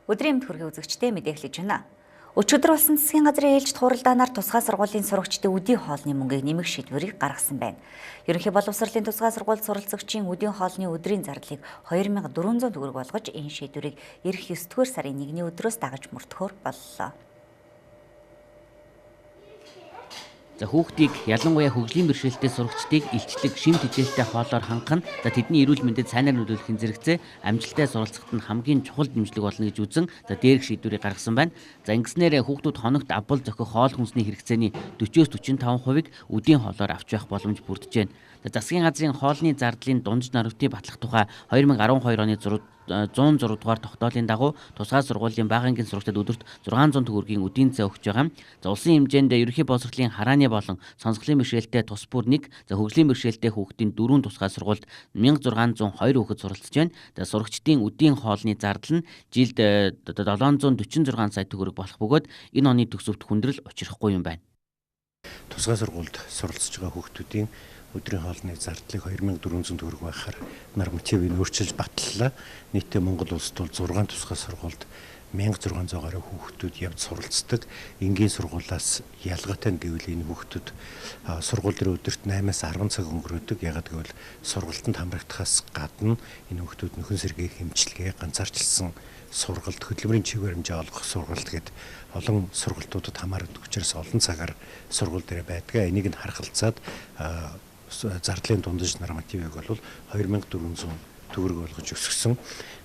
Өдрийн мэд хүргэе үзэгчдээ мэдээлж байна. Өчигдөр болсон засгийн газрын ээлжид хуралдаанаар тусгай сургуулийн сурагчдын үдийн хоолны мөнгийг нэмэх шийдвэрийг гаргасан байна. Ерөнхий боловсролын тусгай сургууль суралцагчийн үдийн хоолны өдрийн зардлыг 2400 төгрөг болгож энэ шийдвэрийг эх 9-р сарын 1-ний өдрөөс дагаж мөрдөхөөр боллоо. За хүүхдийг ялангуяа хөгжлийн бэрхшээлтэй сурагчдыг илчлэг шим тэжээлтэй хоолоор хангах нь тэдний эрүүл мэндэд сайнаар нөлөөлөхин зэрэгцээ амжилттай суралцахад нь хамгийн чухал дэмжлэг болно гэж үзэн дээрх шийдвэрийг гаргасан байна. За ингэснээр хүүхдүүд хоногт авбал зохих хоол хүнсний хэрэгцээний 40-45%-ыг үдийн хоолоор авч явах боломж бүрдэж байна. Засгийн газрын хоолны зардлын дундж наривтыг батлах тухай 2012 оны 106 дугаар тогтоолын дагуу тусгай сургуулийн бага ангийн сурагчдад өдөрт 600 төгрөгийн үдийн цай өгч байгаа. За улсын хэмжээнд ерөнхий боловсролын харааны болон сонсголын бэрхшээлтэй тус бүр 1, хөгжлийн бэрхшээлтэй хүүхдийн 4 тусгай сургуульд 1602 хүүхэд суралцж байна. Сурагчдын үдийн хоолны зардал нь жилд 746 сая төгрөг болох бөгөөд энэ оны төгсөвт хүндрэл учрахгүй юм байна. Тусгай сургуульд суралцж байгаа хүүхдүүдийн өдрийн хоолны зардлыг 2400 төгрөг байхаар нормативыг өөрчилж батллаа. Нийтдээ Монгол улсад бол 6 тусгай сургуульд 1600 гаруй хүүхдүүд явж суралцдаг. Энгийн сургуулиас ялгаатай нь гэвэл энэ хүүхдүүд сургууль дээр өдөрт 8-аас 10 цаг өнгөрөөдөг. Ягаад гэвэл сургалтанд хамрагдахаас гадна энэ хүүхдүүд нөхөн сэргээ хэмжлэгээ ганцаарчилсан сургалт, хөдөлмөрийн чиг баримжаа олгох сургалт гээд олон сургалтуудад хамаардаг учраас олон цагаар сургууль дээр байдаг. Энийг нь харгалзаад зардлын дундаж нормативыг бол 2400 төгрөг болгож өсгсөн.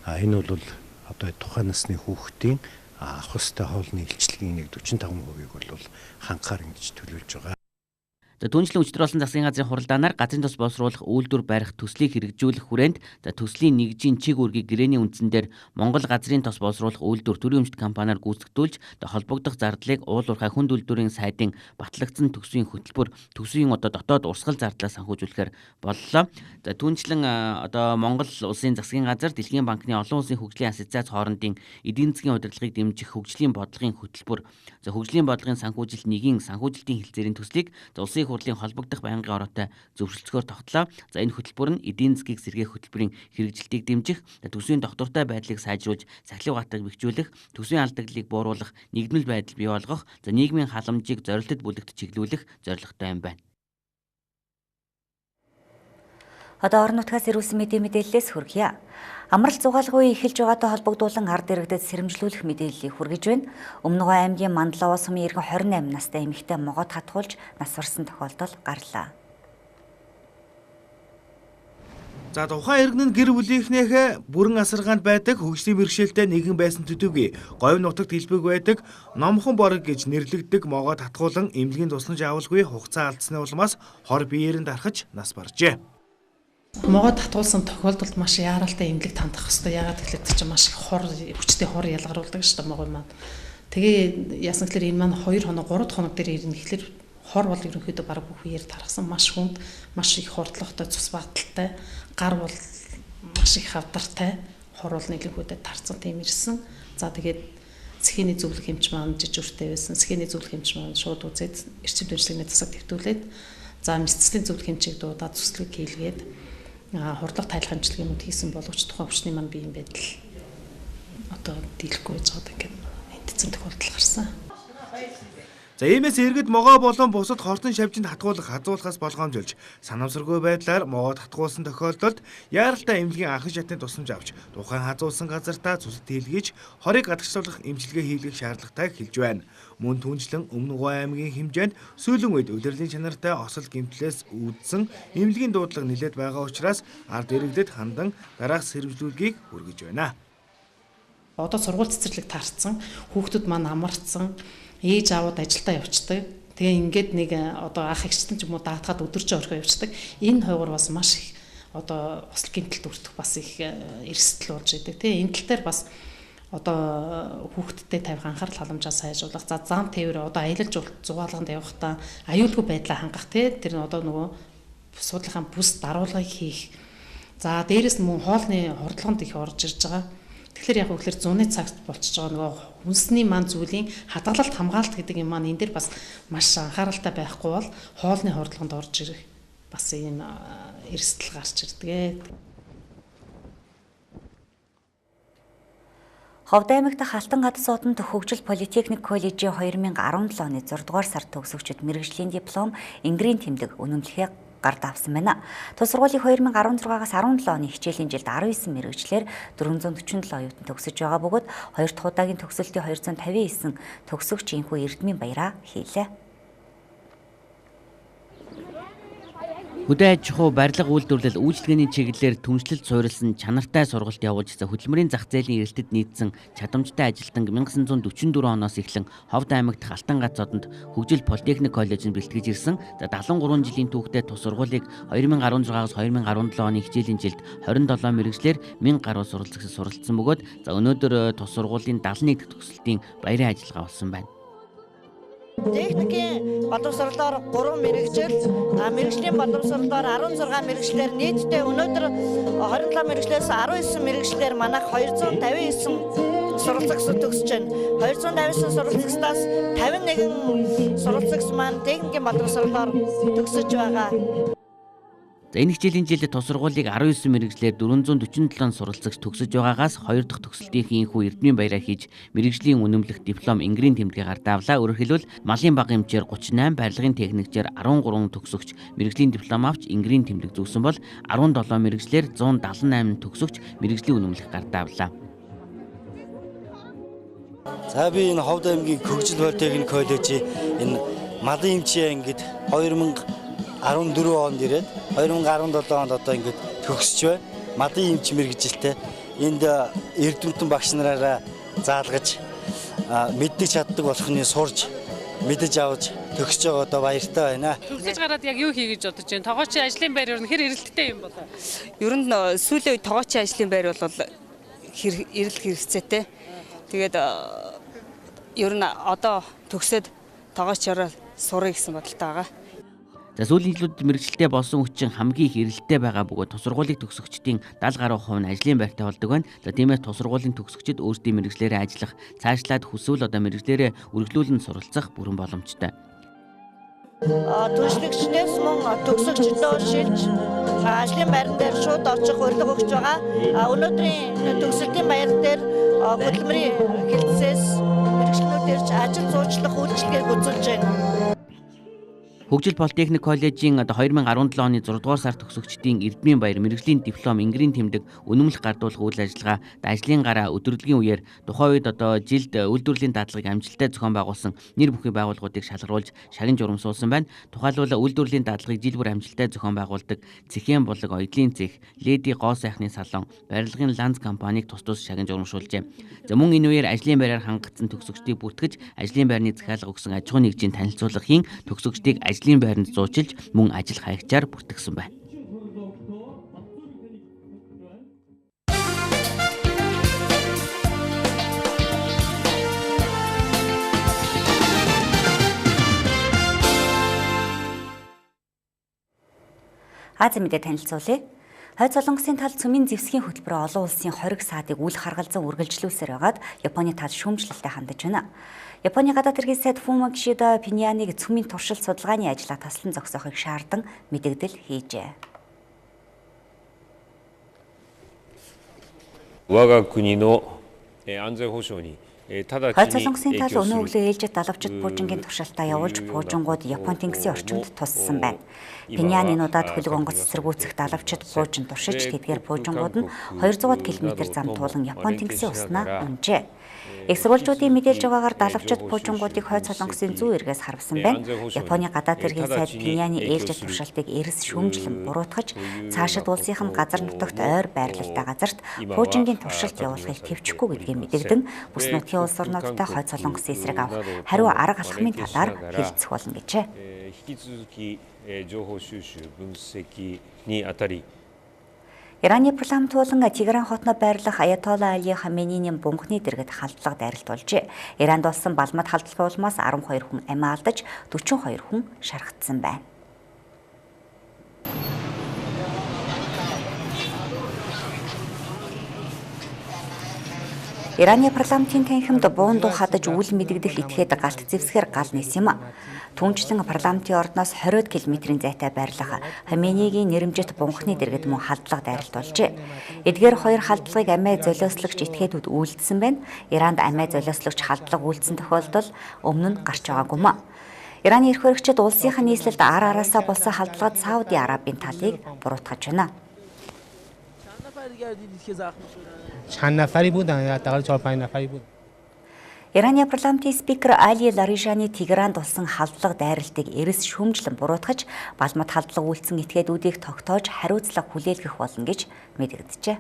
Энэ бол одоо тухайн насны хүүхдийн авах ёстой хоолны илчлэгийн 45%-ийг бол хангахаар ингэж төлөвлөж байгаа. Түүнчлэн өчтөр болсон засгийн газрын хуралдаанаар газрын тус боловсруулах үйлдвэр барих төслийг хэрэгжүүлэх хүрээнд төслийн нэгжийн чиг үүргийг гэрээний үндсэн дээр Монгол газрын тус боловсруулах үйлдвэр төрийн өмчт компаниар гүйцэтгүүлж холбогдох зардлыг уул уурхай хүнд үйлдвэрийн сайдын батлагдсан төсвийн хөтөлбөр төсвийн дотоод урсгал зардлаа санхүүжүүлэхээр боллоо. Түүнчлэн Монгол улсын засгийн газар Дэлхийн банкны олон улсын хөгжлийн ассоциац хоорондын эдийн засгийн удирдлагыг дэмжих хөгжлийн бодлогын хөтөлбөр хөгжлийн бодлогын санхүүжилт нэгийн санхүүжилтийн хэлцээрийн төслийг улсын хурлын холбогдох байнгын ороотой зөвшөлтсөөр тогтлоо. Энэ хөтөлбөр нь эдийн засгийг сэргээх хөтөлбөрийн хэрэгжилтийг дэмжих, төсвийн доктортой байдлыг сайжруулж, сахилын угаатыг бэхжүүлэх, төсвийн алдагдлыг бууруулах, нэгдмэл байдал бий болгох, нийгмийн халамжийг зорилтод бүлэгт чиглүүлэх зорилготой юм байна. Орон нутгаас ирүүлсэн мэдээллээс хүргье. Амралт зугаалгын үе эхэлж байгаатай холбогдуулан ард иргэдэд сэрэмжлүүлэх мэдээллийг хүргэж байна. Өмнөгөө аймгийн Мандлаваа сумын иргэн 28 настай эмэгтэй могоод хатгуулж нас барсан тохиолдол гарлаа. Тухайн иргэн нь гэр бүлийнхнийхээ бүрэн асаргаанд байдаг хөгжлийн бэрхшээлтэй нэгэн байсан төдийгүй говь нутагт хэлбэг байдаг номхон борог гэж нэрлэгддэг могоод хатгуулан эмнэлгийн тусламж авалгүй хугацаа алдсны улмаас хор биеэр нь дарахж нас баржээ. Могоод татуулсан тохиолдолд маш яаралтай эмнэлэг тандах хэрэгтэй. Яагаад гэвэл чинь маш хүчтэй хор ялгаруулдаг шүү дээ могоо маань. Тэгээ яасан гэхээр энэ маань 2 хоног 3 хоног дээр ирнэ гэхэлэр хор бол ерөнхийдөө баг бүх үеэр тархсан маш хүнд маш их хордлоготой цус багталтай гар бол маш их хавдартай хор бол нэлээдээ тарцсан тийм ирсэн. За тэгээд сэхээний зөвлөх эмч маань жижигүртэй байсан. Сэхээний зөвлөх эмч маань шууд үзээд эрчим дэмжлэгний засаг төвтүүлээд за мэдцлийн зөвлөх эмчийг дуудаад цэцлэг хийлгээд хурлах тайлах хэмжлэг юмуд хийсэн боловч тухайн өвчний маань биеийн байдал дийлэхгүй байж байгаа ингээд эндцэн тохиолдол гарсан. Иймээс иргэд могоо болон бусад хортон шавжинд хатгуулахаас болгоомжуулж санамсаргүй байдлаар могоод хатгуулсан тохиолдолд яаралтай эмнэлгийн анхан шатны тусламж авч тухайн хазуулсан газартаа цусд хийлгэж хорыг гадагшлуулах эмчилгээ хийлгэх шаардлагатай хэлж байна. Мөн түнчлэн Өмнөгөө аймгийн хэмжээнд сүүлийн үед удирдлагын чанартай осол гэмтлээс үүдсэн эмнэлгийн дуудлага нэлээд байгаа учраас ард иргэдэд хандан дараах сэрэмжлүүлгийг хүргэж байна. Одоо сургууль цэцэрлэг таарсан, хүүхдүүд маань амарцсан, ээж аавууд ажилдаа явцдаг. Тэгээ ингээд нэг ах эгчтэн ч юм уу даатгаад өдөржин орхио явцдаг. Энэ хойгоор бас маш их осол гэмтэлд өртөх бас их эрсдэл болж идэг. Тэгээ энэ тал дээр бас хүүхдтэд тавих анхаарал халамжаа сайжруулах. За зам тээвэр аялал зугаалганд явахдаа аюулгүй байдлаа хангах тэр нөгөө суудлынхаа бүс даруулгыг хийх. За дээрэс нь мөн хоолны хордлогонд их орж ирж байгаа. Тэгэхээр яг үгээр зуны цагт болчихж байгаа нөгөө хүнсний маань зүйлийн хадгалалт хамгаалалт гэдэг юм маань энэ дэр бас маш анхааралтай байхгүй бол хоолны хордлогонд орж ирэх бас ийм эрсдэл гарч ирдэг. Ховд аймагт Халтан гадас одонд хөгжил политехник коллежийн 2017 оны 6 дугаар сард төгсөгчид мэргэжлийн диплом, ингрийн тэмдэг үнэмлэхээ гард авсан байна. Тус сургуулийн 2016-аас 17 оны хичээлийн жилд 19 мэргэжлэр 447 оюутан төгсөж байгаа бөгөөд 2 дахь удаагийн төгсөлтийн 259 төгсөгч энхүү эрдмийн баяраа хийлээ. Хөдөө аж ахуй барилга үйлдвэрлэл үйлчлэгээний чиглэлээр түншлэлд суурилсан чанартай сургалт явуулж хөдөлмөрийн зах зээлийн эрэлтэд нийцсэн чадамжтай ажилтан 1944 оноос эхлэн Ховд аймагт Халтан гац одонд хөгжил политехник коллежинд бэлтгэж ирсэн. 73 жилийн түүхтэй тус сургуулийг 2016-аас 2017 оны хичээлийн жилд 27 мэргэжлэр 1000 гаруй суралцагч суралцсан бөгөөд өнөөдөр тус сургуулийн 71 дэх төгсөлтийн баярын ажиллагаа болсон байна. Техникийн боловсролоор 3 мэргэжил, мэргэжлийн боловсролоор 16 мэргэжлэр нийтдээ өнөөдөр 27 мэргэжлээс 19 мэргэжлэр манайх 259 суралцагч төгсөж байна. 259 суралцагчдаас 51 суралцагч маань техникийн боловсролоор төгсөж байгаа. Энэ хичээлийн жилд тус сургуулийг 19 мэргэжлээр 447 суралцагч төгсөж байгаагаас 2 дахь төгсөлтийнхээ энхүү эрдмийн баяраа хийж мэргэжлийн үнэмлэх диплом, ингрийн тэмдгийг гардаавлаа. Өөрөөр хэлбэл малын баг эмчээр 38, барилгын техникчээр 13 төгсөгч мэргэжлийн диплом авч ингрийн тэмдэг зүүсэн бол 17 мэргэжлэр 178 төгсөгч мэргэжлийн үнэмлэх гардаавлаа. За би энэ Ховд аймгийн хөгжил политехник коллежийн энэ малын эмчийн ангид 2014 онд ирээд 2017 онд одоо ингээд төгсөж байна. Малын эмч мэргэжилтэй энд эрдэмтэн багш нараараа заалгаж мэддэг чаддаг болохны сурж мэдэж авч төгсөж байгаа одоо баяртай байна. Төгсөж гараад яг юу хий гэж бодож байна? Тогоочийн ажлын байр ер нь хэр эрэлттэй юм болоо? Ер нь сүүлийн үед тогоочийн ажлын байр бол эрэлт хэрэгцээтэй. Тэгээд ер нь одоо төгсөөд тогоочоор сурах гэсэн бодолтой байгаа. За сүүлийн жилүүд мэргэжилтэд болсон хүчин хамгийн их эрэлттэй байгаа бөгөөд тус сургуулийн төгсөгчдийн 70 гаруй хувь нь ажлын байртай болдог байна. За тиймээс тус сургуулийн төгсөгчид өөрсдийн мэргэжлээрээ ажиллах, цаашлаад хүсвэл одоо мэргэжлээрээ үргэлжлүүлэн суралцах бүрэн боломжтой. Түншлэгчнээс мөн төгсөгчдөө шилж ажлын байран дээр шууд очих урилга өгч байгаа. Өнөөдрийн төгсөлтийн баяр дээр хөдөлмөрийн хэлтсээс мэргэжлүүд ирж ажил зуучлах үйлчилгээг үзүүлж байна. Хөгжил политехник коллежийн 2017 оны 6 дугаар сар төгсөгчдийн эрдмийн баяр, мэргэжлийн диплом, ингрийн тэмдэг, үнэмлэх гардуулах үйл ажиллагаа, ажлын гараа өдөрлөгийн үеэр тухайн үед жилд үйлдвэрлэлийн даатгалыг амжилттай зохион байгуулсан нэр бүхий байгууллагуудыг шалгаруулж шагнаж урамшуулсан байна. Тухайлбал үйлдвэрлэлийн даатгалыг жил бүр амжилттай зохион байгуулдаг Цагийн булаг, оёдлын цэх, леди гоо сайхны салон, барилгын ланц компанийг тус шагнаж урамшуулжээ. За мөн энэ үеэр ажлын байраар хангагдсан төгсөгчдийг бүртгэж, ажлын байрны захиалга өгсөн аж ахуйн нэгжийн танилцуулгын төгсөгчдийг ажлын байранд зуучилж мөн ажил хаягчаар бүртгэсэн байна. Аз мэдээ танилцуулъя. Хойд Солонгосын тал цөмийн зэвсгийн хөтөлбөр олон улсын хориг саадыг үл харгалзан үргэлжлүүлсээр байгаад Японы тал шүүмжлэлтэй хандаж байна. Японы гадаад хэргийн сайд Фумакишида Пиньяныг цөмийн туршилт судалгааны ажлаа таслан зогсоохыг шаардсан мэдэгдэл хийжээ. Хойд Солонгосын тал өнөө өглөө ээлжид далавчид буужингийн туршилтаа явуулж буужингууд Японы тэнгисийн орчинд туссан байна. Пиньяны нудаад хөлөг онгоц эсэргүүцэх далавчид буужин туршиж тэдгээр буужингууд нь 200 км зам туулан Японы тэнгисийн уснаа унжээ. Их сурвалжуудын мэдээлж байгаагаар далавчид буужингуудыг Хойд Солонгосын зүүн эргээс харвсан байна. Японы гадаад хэргийн сайд Пиньяны ээлжид туршилтыг эрс шүүмжлэн буруутгаж цаашид улсынх нь газар нутагт ойр байрлалтай газарт буужингийн туршилт явуулахыг төвчөхгүй гэдгийг мэдэгдэн бүс нутгийн улс орнуудтай Хойд Солонгосын эсрэг авах хариу арга алхмын талаар хэлцэх болно гэжээ. Ираны парламент болон Тегеран хотноо байрлах Аятолла Али Хаменейний бунхны дэргэд халдлага дайралтуулжээ. Иранд болсон балмад халдлагын улмаас 12 хүн амиа алдаж 42 хүн шархагдсан байна. Ираны парламентын танхимд буун дуу хадаж үйл мэдэгдэх этгээд галт зэвсгээр гал нисэн юм. Түүнчлэн парламентын ордноос 20 км-ийн зайтай байрлах Хаменейгийн нэрэмжит бунхны дэргэд мөн халдлага дайралт болжээ. Эдгээр хоёр халдлагыг амиа золиослогч этгээдүүд үйлдсэн байна. Иранд амиа золиослогч халдлага үйлдсэн тохиолдол өмнө нь гарч байгаагүй маа. Ираны эрх баригчид улсынхаа нийслэлд ар араасаа болсон халдлагад Сауди Арабын талыг буруутгаж байна. چند نفری بودن یا حداقل 4-5 نفری بود. Ираны парламентын спикер Али Ларижаны Тегеранд болсон халдлага дайралтыг эрс шүүмжлэн буруутгаж, балмад халдлага үйлдсэн этгээдүүдийг тогтоож хариуцлага хүлээлгэх болно гэж мэдэгджээ.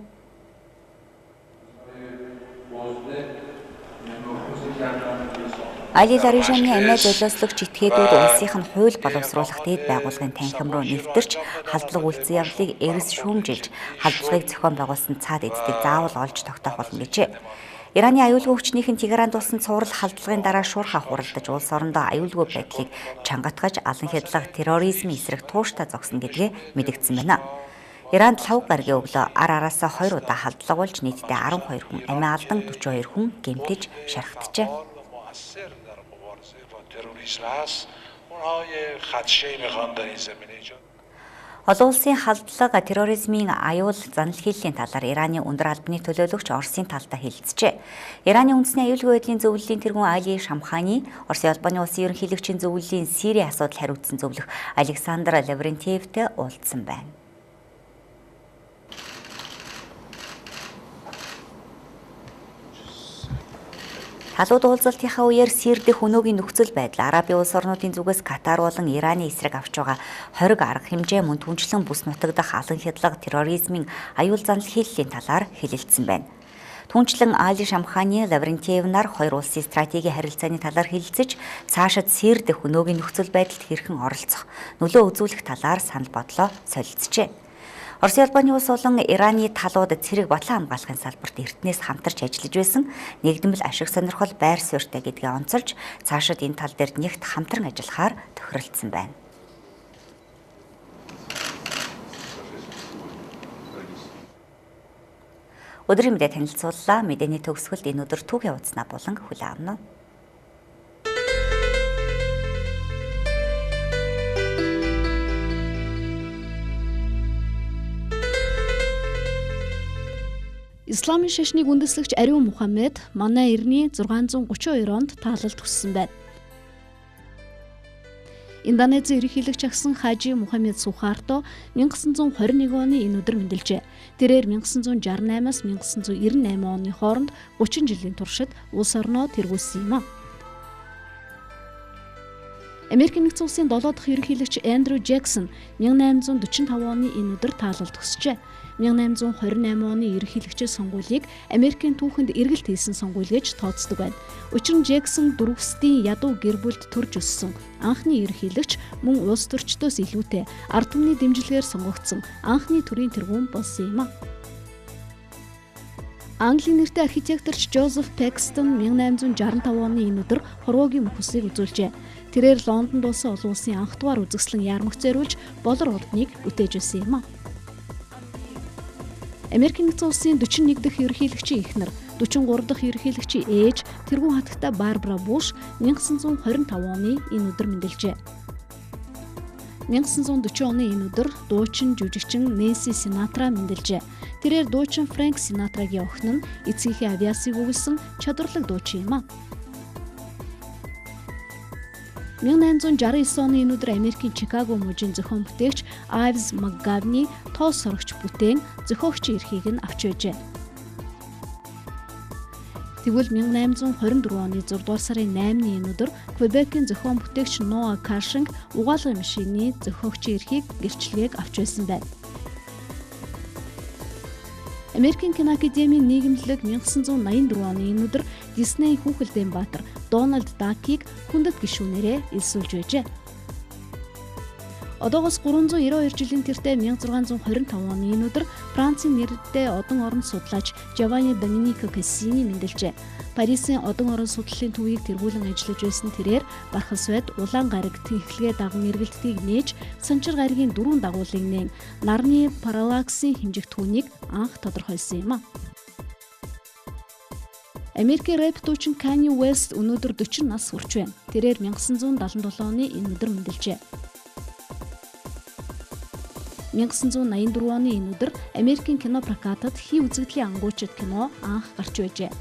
Али Ларижаны амиа золиослогч этгээдүүд улсынх нь хууль боловсруулах дээд байгууллагын танхим руу нэвтэрч халдлага үйлдсэн явдлыг эрс шүүмжилж, халдлагыг зохион байгуулсан цаад эддийг заавал олж тогтоох болно гэжээ. Ираны аюулгүй хүчнийхэн Тегеранд болсон цуврал халдлагын дараа шуурхаа хуралдаж улс орондоо аюулгүй байдлыг чангатгаж алан хядлага терроризмын эсрэг тууштай зогсно гэдгээ мэдэгдсэн байна. Иранд 5 гаргийн өглөө ар араасаа 2 удаа халдлага болж нийтдээ 12 хүн амиа алдан 42 хүн гэмтэж шархтжээ. Олон улсын халдлага терроризмын аюул занал хийлийн талаар Ираны өндөр албаны төлөөлөгч Оросын талдаа хэлэлцжээ. Ираны үндэсний аюулгүй байдлын зөвлөлийн тэргүүн Али Шамханы, Оросын албаны улсын ерөнхийлөгчийн зөвлөлийн Сирийн асуудал хариуцсан зөвлөх Александр Лаврентьевтэй уулзсан байна. Халууд уулзалтынхаа үеэр Сирь дэх өнөөгийн нөхцөл байдал, Арабын улс орнуудын зүгээс Катар болон Ираны эсрэг авч байгаа хориг арга хэмжээ мөн түнчлэн бүс нутаг дах алан хядлага терроризмын аюул занал хийлийн талаар хэлэлцсэн байна. Түүнчлэн Али Шамханы, Лаврентьев нар хоёр улсын стратегийн харилцааны талаар хэлэлцэж, цаашид Сирь дэх өнөөгийн нөхцөл байдалд хэрхэн оролцох, нөлөө үзүүлэх талаар санал бодлоо солилцжээ. Оросын албаны улс болон Ираны талууд цэрэг батлан хамгаалахын салбарт эртнээс хамтарч ажиллаж байсан нэгдмэл ашиг сонирхол байр суурьтай гэдгээ онцолж, цаашид энэ тал дээр нэгт хамтран ажиллахаар тохиролцсон байна. Өдрийн мэдээ танилцууллаа. Мэдээний төгсгөлд энэ өдөр түүхийн утаснаа болон хүлээн авна. Исламын шашныг үндэслэгч Ариун Мухаммед манай эртний 632 онд таалалд хүссэн байна. Индонезийн ерөнхийлөгч агсан Хажи Мухаммед Сухарто 1921 оны энэ өдөр мэндэлжээ. Тэрээр 1968-аас 1998 оны хооронд 30 жилийн туршид улс орноо тэргүүлсэн юм. Америк нэгдсэн улсын 7 дахь ерөнхийлөгч Эндрю Джексон 1845 оны энэ өдөр таалалд хүсжээ. 1828 оны ерөнхийлөгчийн сонгуулийг Америкийн түүхэнд эргэлт хийсэн сонгуул гэж тооцдог байна. Учир нь Джексон дөрвөсдийн ядуу гэр бүлд төрж өссөн анхны ерөнхийлөгч мөн улс төрчдөөс илүүтэй ард түмний дэмжлэгээр сонгогдсон анхны төрийн тэргүүн болсон юм. Английн нэртэй архитекторч Жозеф Пэкстон 1865 оны энэ өдөр хорвоогийн мөхөсийг үзүүлжээ. Тэрээр Лондонд болсон олон улсын анх дугаар үзэсгэлэн яармагц зориулж болор ордныг бүтээж байсан юм. Америк нэгдсэн улсын 41 дахь ерөнхийлөгчийн эхнэр, 43 дахь ерөнхийлөгчийн ээж тэргүүн хатагтай Барбара Буш 1925 оны энэ өдөр мэндэлжээ. 1940 оны энэ өдөр дуучин жүжигчин Нэнси Синатра мэндэлжээ. Тэрээр дуучин Фрэнк Синатрагийн охин нь эцгийнхээ авиасыг өгүүлсэн чадварлаг дуучин юм. 1869 оны энэ өдөр Америкийн Чикаго мужийн зохион бүтээгч Айвс Макгавни тоос сорогч бүтээн зохиогчийн эрхийг нь авч байжээ. Тэгвэл 1824 оны 6 дугаар сарын 8-ны энэ өдөр Квебекийн зохион бүтээгч Ноа Каршинг угаалгын машины зохиогчийн эрхийг гэрчлэгийг авч байсан байна. Америкийн кино академийн нийгэмлэг 1984 оны энэ өдөр Диснейн хүүхэлдэйн баатар Дональд Дакийг хүндэт гишүүнээрээ элсүүлж байжээ. Одоогоос 392 жилийн тэртээ 1625 оны энэ өдөр Францын нэртэй одон орон судлаач Giovanni Domenico Cassini мэндэлжээ. Парисын одон орон судлалын төвийг тэргүүлэн ажиллаж байсан тэрээр бархан суйд улаан гариг тэнхлэгээ даган эргэлтгийг нээж санчир гаригийн 4 дагуулыг нээн нарны параллаксын хэмжих түүнийг анх тодорхойлсон юм. Америкийн рэп дуучин Kanye West өнөөдөр 40 нас хүрч байна. Тэрээр 1977 оны энэ өдөр мэндэлжээ. 1984 оны энэ өдөр Америкийн кино прокатад хий үзэгдлийн ангуучид кино анх гарч байжээ.